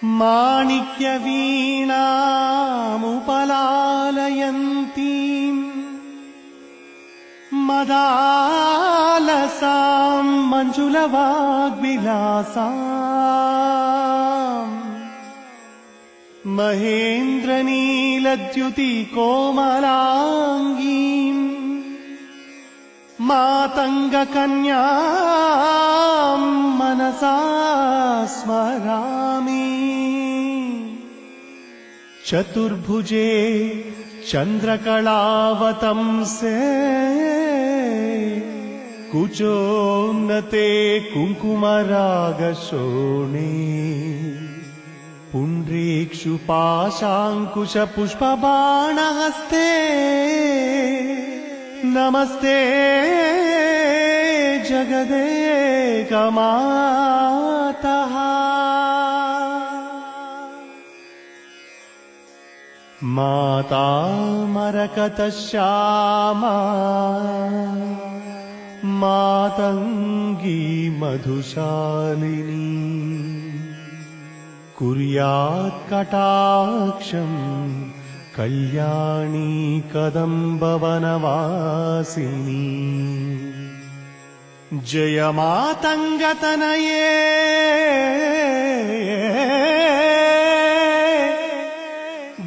माणिक्यवीणामुपलालयन्तीम् मदालसाम् मञ्जुलवाग्विलासाम् महेन्द्रनीलद्युतिकोमलाङ्गीम् मातङ्गकन्याम् मनसा स्मरामि। चतुर्भुजे चन्द्रकलावतंसे कुचोन्नते कुङ्कुमरागशोणे पुण्ड्रीक्षुपाशाङ्कुशपुष्पबाणहस्ते नमस्ते जगदेकमातः। माता मरकतश्यामा मातङ्गी मधुशालिनी कुर्यात् कटाक्षम् कल्याणी कदम्बवनवासिनी। जय मातङ्गतनये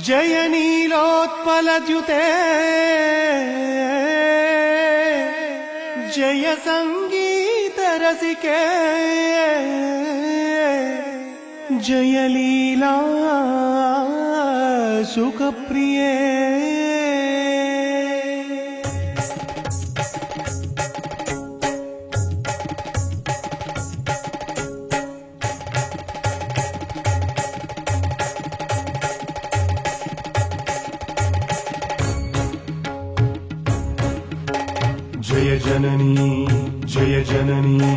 जय नीलोत्पलद्युते जय संगीतरसिके जय लीला सुखप्रिये। जय जननी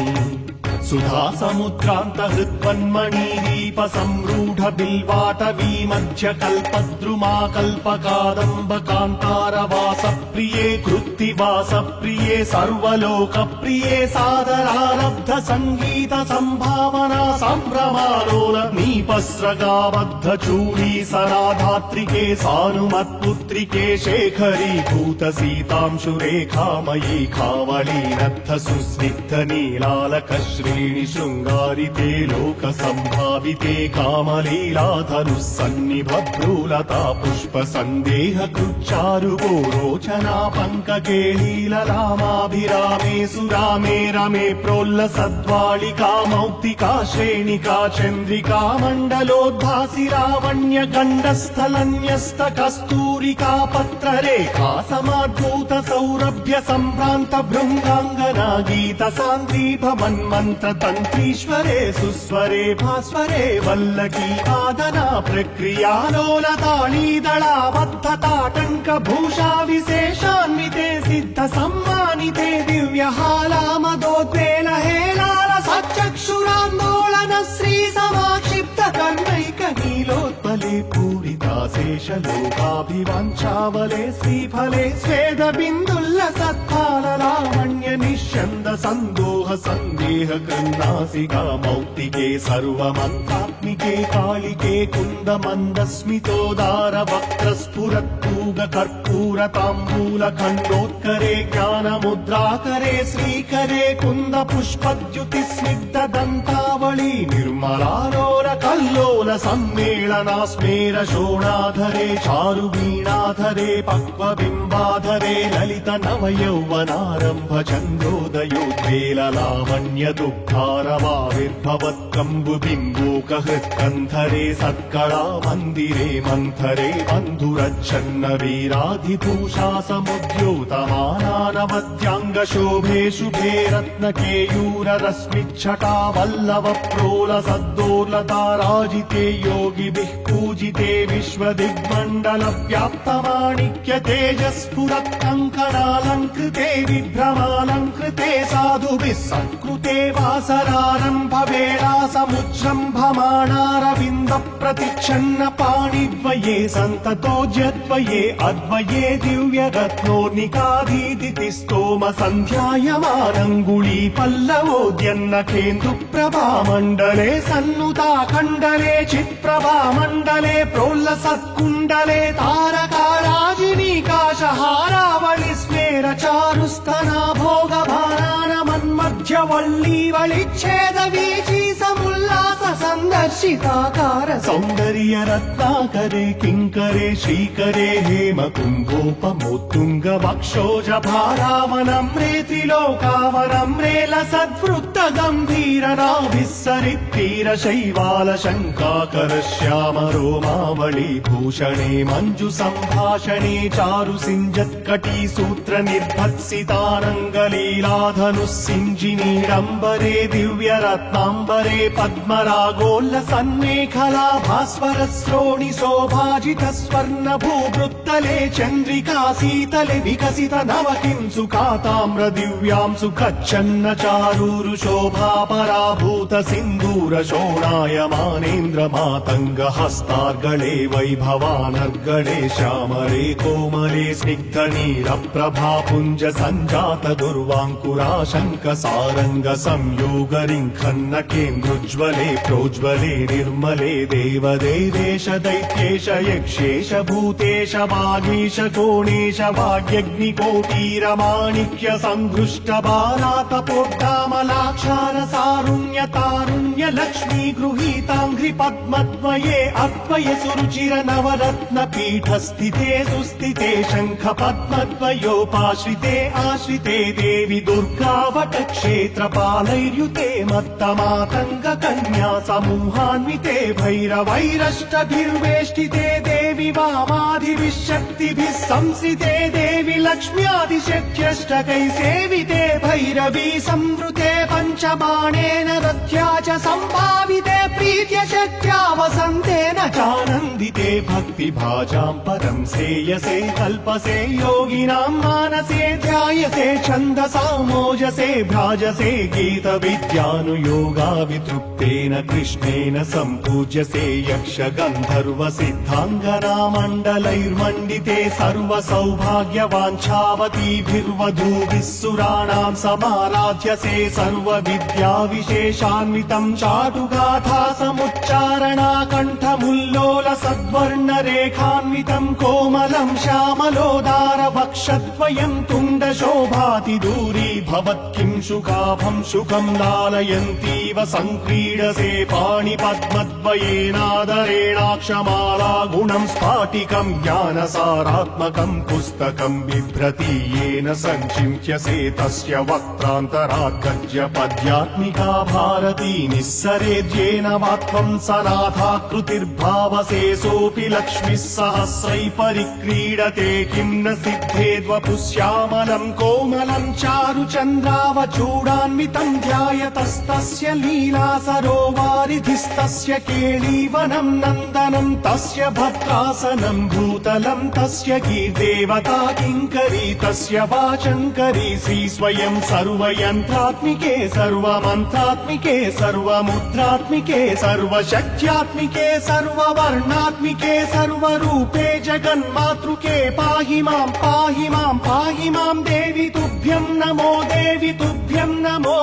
सुधा समुद्रांत हृत्वन्मणी दीप संरूढ़ बिल्वाटवी मध्य कल्पद्रुमा कल्पकादंब कांतार वास प्रिये कृत्तिवास प्रिये सर्वलोक प्रिये सादरारब्ध संगीत संभावना संभ्रमालोल नीपस्रगाबद्ध चूड़ी सराधात्रिके सानुमत्पुत्रिके शेखरी भूत सीतांशुरेखामयी खावली नत्थ सुस्निग्ध नीलालक श्रेणी शृंगारिते लोक संभाविते कामलीलाधनुः सन्निभद्रूलता पुष्प संदेह कृच्चारु गोरोचना पङ्ककेलीलरामाभिरामे सुरामे रमे प्रोल्लसद्वालिका मौक्तिका श्रेणिका चन्द्रिका मण्डलोद्भासि लावण्य गण्डस्थलन्यस्त कस्तूरिका पत्ररेखा समाद्भूत सौरभ्य सम्भ्रान्त भृङ्गाङ्गना गीत सान्द्रीभ मन्मन्त्र तन्त्रीश्वरे सुस्वरे भास्वरे वल्लकी वादना प्रक्रिया लोलताळी दलाबद्धताटङ्क भूषा विशेषान्विते सिद्ध सम्मानिते दिव्यहालामदोद्वेल हेलाल सच्चक्षुरान्दोलन श्री समाक्षिप्त कर्णैक नीलोत्पले पूरिता शेषलोकाभिवाञ्छावले श्रीफले स्वेद बिन्दुल्लसत्फाल लावण्य निश्यन्द सन्दोह संदेह कृन्नासिका मौक्तिके सर्वमन्त्रात्मिके कालिके कुन्द मन्दस्मितोदार वक्त्र स्फुरत्पूग कर्पूर ताम्बूल खण्डोत्करे ज्ञानमुद्राकरे श्रीकरे कुन्द पुष्पद्युति स्निग्ध दन्तावली निर्मलालोल कल्लोल सम्मेलना स्मेर शोणाधरे चारु वीणाधरे पक्व बिम्बाधरे ललित नव यौवनारम्भ चन्द्रोदयोद्वेल लावण्य दुःखारवाविर्भवत्कम्बु बिम्बोकहृत्कन्धरे सत्कला मन्दिरे मन्थरे बन्धुरच्छन्न वीराधिभूषा समुद्योतमानानवद्याङ्ग शोभे शुभे रत्नकेयूर रश्मिच्छटा वल्लभ प्रोल सद्दोर्लता राजिते योगिभिः पूजिते विश्वदिग्मण्डल व्याप्त माणिक्य तेजस्फुरत्कङ्कणालङ्कृते विभ्रमालङ्कृते साधुभिः सत्कृते वासरारम्भ वेला समुज्जृम्भमाणारविन्द प्रतिच्छन्न पाणिद्वये सन्ततोज्यद्वये अद्वये दिव्यरत्नोर्निकाधीदिति स्तोम सन्ध्यायमानङ्गुली पल्लवोद्यन्न केन्दुप्रभा मण्डले सन्नुता खण्ड मण्डले चित्प्रभा मण्डले प्रोल्लसत्कुण्डले तारकाराजिनीकाशहारावळि स्मेर चारुस्तना भोगभारानमन्मध्यवल्लीवळिच्छेद वीची समुल्लास सन्दर्शिताकार सौन्दर्य रत्नाकरे किङ्करे श्रीकरे हेमकुङ्गोपमोत्तुङ्ग वक्षोज भारावनम्रे त्रिलोकावनम्रे लसद्वृत्त गम्भीर नाभिस्सरित्तीर शैवाल शङ्काकर श्याम रोमावळि भूषणे मञ्जु सम्भाषणे चारु सिञ्जत्कटी सूत्र निर्भत्सितानङ्गलीलाधनुः सिञ्जिनीडम्बरे दिव्य रत्नाम्बरे पद्मरागोल्लसन्मेखला भास्वर श्रोणि शोभाजित स्वर्ण भूवृत्तले चन्द्रिका शीतले विकसित नव किंसुकाताम्र दिव्यां सुखच्छन्न चारूरु शोभा पराभूत सिन्दूर शोणायमानेन्द्र मातङ्ग हस्तार्गळे वैभवानर्गळे श्यामले कोमले स्निग्ध नीरप्रभा पुञ्ज सञ्जात दुर्वाङ्कुराशङ्क सारङ्ग संयोग रिङ्खन्न केन्द्रोज्ज्वले प्रोज्ज्वले निर्मले देवदेवेश दैत्येश यक्षेश भूतेश वागीश कोणेश वाग्यग्निकोटीरमाणिक्य सङ्घृष्ट बालातपोड्डामलाक्षार सारुण्य तारुण्य लक्ष्मी गृहीताङ्घ्रि पद्मद्वये अद्वय सुरुचिर नवरत्न पीठस्थिते सुस्थिते शङ्ख पद्मद्वयोपाश्रिते आश्रिते देवि दुर्गावटक्षेत्रपालैर्युते मत्तमातङ्ग कन्या समूहान्विते भैरवैरष्टभिर्वेष्टिते देवि वामाधिविशक्तिभिः संस्थिते देवि लक्ष्म्यादिशक्त्यष्टकैः सेविते भैरवी संवृते पञ्चबाणेन रथ्या च सम्भाविते प्रीत्य शक्त्या वसन्तेन चानन्दिते भक्तिभाजां परं श्रेयसे कल्पसे योगिनां मानसे ध्यायसे छन्दसा मोजसे भ्राजसे गीतविद्यानुयोगा वितृप्तेन कृष्णेन सम्पूज्यसे यक्ष गन्धर्व सिद्धाङ्गना मण्डलैर्मण्डिते सर्व सौभाग्यवाञ्छावतीभिर्वधूभिः सुराणां समाराध्यसे सर्व विद्या विशेषान्वितं चाटुगाथा समुच्चारणा कण्ठमुल्लोल सद्वर्ण रेखान्वितं कोमलं श्यामलोदार वक्षद्वयं तुण्ड शोभाति दूरी भवत्किं शुकाभं शुकं लालयन्तीव संक्रीडसे पाणिपद्मद्वयेनादरेणाक्षमाला गुणं स्फाटिकं ज्ञानसारात्मकं पुस्तकं बिभ्रति येन सञ्चिन्त्यसे तस्य वक्त्रान्तराद्गज्य पद्यात्मिका भारती निःसरेद्येन वात्वं सनाथाकृतिर्भावसे सोऽपि लक्ष्मीः सहस्रैः परिक्रीडते किं न सिद्धेद्वपुश्यामलं कोमलं चारुचन्द्रावचूडान्वितं ध्यायतस्तस्य लीला सरोवारिधिस्तस्य केळीवनं नन्दनं तस्य भद्रासनं भूतलं तस्य कीर्देवता किङ्करी तस्य वाचङ्करी श्री स्वयं सर्वयन्त्रात्मिके सर्वमन्त्रात्मिके सर्वमुद्रात्मिके सर्वशक्त्यात्मिके सर्ववर्णात्मिके सर्वरूपे जगन्मातृके पाहि मां पाहि मां पाहि मां देवि तुभ्यं नमो देवि तुभ्यं नमो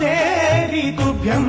देवि तुभ्यं